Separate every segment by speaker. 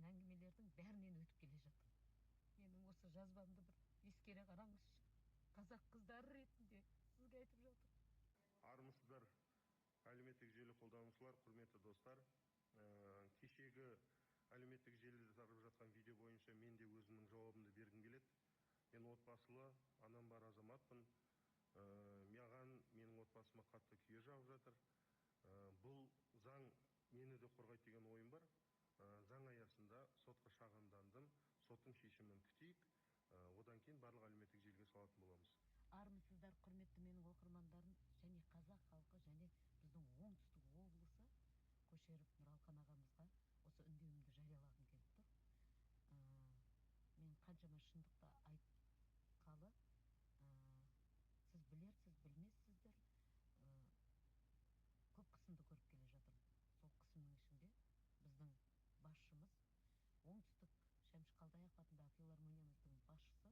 Speaker 1: әңгімелердің бәрінен өтіп келе жатырмын. Менің осы жазбамды бір ескере қараңызшы. Қазақ қыздары ретінде сізге айтып жатырмын.
Speaker 2: Армысыздар, әлеуметтік желі қолданушылар, құрметті достар. Кешегі әлеуметтік желіде тарап жатқан видео бойынша мен де өзімнің жауабымды бергім келеді. Мен отбасылы, анам бар азаматпын. Маған, менің отбасыма қатты күйе жағып жатыр. Бұл заң мені де қорғайды деген ойым бар. Заң аясында сотқа шағымдандым. Соттың шешімін күтейік. Одан кейін барлық әлеуметтік желіге салатын боламыз.
Speaker 1: Армысыздар, құрметті менің оқырмандарым, және қазақ халқы, және біздің оңтүстік облысы Көшеров Нұралқан ағамызға осы үндеуімді жариялағым келіп тұр. Мен қаншама шындықты айтқалы, сіз білерсіз, білмессіздер, көп қысымды көріп келе жатырмын. Сол қысымның ішінде біздің басшымыз, оңтүстік Шәмші Қалдаяқов атындағы филармониямыздың басшысы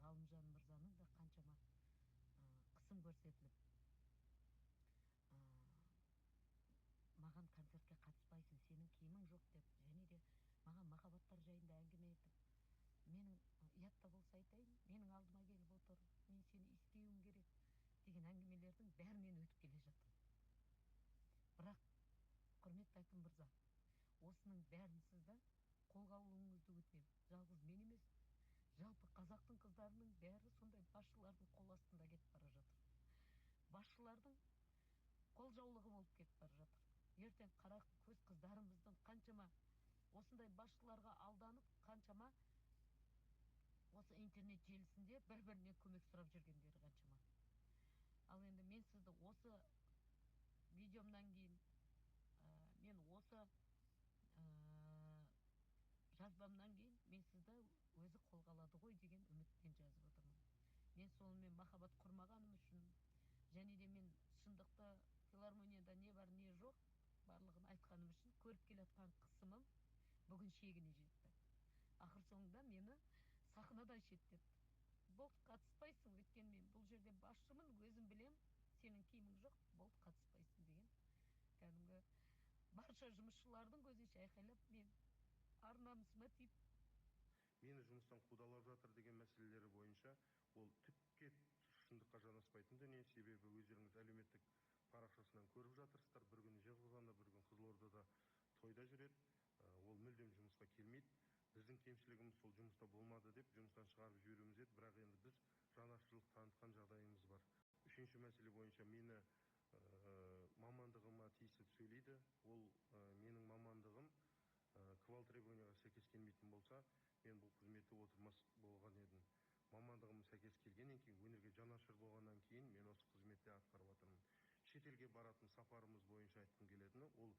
Speaker 1: Ғалымжан мырзаның да қаншама қысым көрсетіліп, маған концертке қатыспайсың, сенің киімің жоқ деп, және де маған махаббаттар жайында әңгіме етіп, менің ұятта болса айтайын, менің алдыма келіп отыр, мен сені иіскеуім керек деген әңгімелердің бәрінен өтіп келе жатырмын. Бірақ, құрметті әкім мырза, осының бәрін сізді қолға алуыңызды өтінемін. Жалғыз мен емес, жалпы қазақтың қыздарының бәрі сондай басшылардың қол астында кетіп бара жатыр. Басшылардың қол жаулығы болып кетіп бара жатыр. Ертең қара көз қыздарымыздың қаншама осындай басшыларға алданып, қаншама осы интернет желісінде бір-бірінен көмек сұрап жүргендері қаншама. Ал енді мен сізді осы видеомнан кейін, мен осы жазбамнан кейін, мен сізді өзі қолға алады ғой деген үмітпен жазып отырмын. Мен сонымен махаббат құрмағаным үшін, және де мен шындықты филармонияда не бар не жоқ барлығын айтқаным үшін көріп келатқан қысымым бүгін шегіне жетті. Ақыр соңында мені сахнадан шеттетті. Болды, қатыспайсың, өйткені мен бұл жерде басшымын, өзім білем, сенің киімің жоқ, болды, қатыспайсың деген. Кәдімгі барша жұмысшылардың көзінше айқайлап, мен ар-намысыма тиіп,
Speaker 2: Мені жұмыстан қудалап жатыр деген мәселелері бойынша ол түкке шындыққа жанаспайтын дүние. Себебі өздеріңіз әлеуметтік парақшасынан көріп жатырсыздар. Бір күні Жезқазғанда, бір күн Қызылордада тойда жүреді. Ол мүлдем жұмысқа келмейді. Біздің кемшілігіміз сол жұмыста болмады деп жұмыстан шығарып жіберуіміз еді. Бірақ енді біз жанашырлық танытқан жағдайымыз бар. Үшінші мәселе бойынша мені мамандығыма тиісіп сөйлейді. Ол менің мамандығым квал требованияға сәйкес келмейтін болса, мен бұл қызметте отырмас болған едім. Мамандығым сәйкес келгеннен кейін, өнерге жанашыр болғаннан кейін мен осы қызметте атқарып жатырмын. Шетелге баратын сапарымыз бойынша айтқым келетіні, ол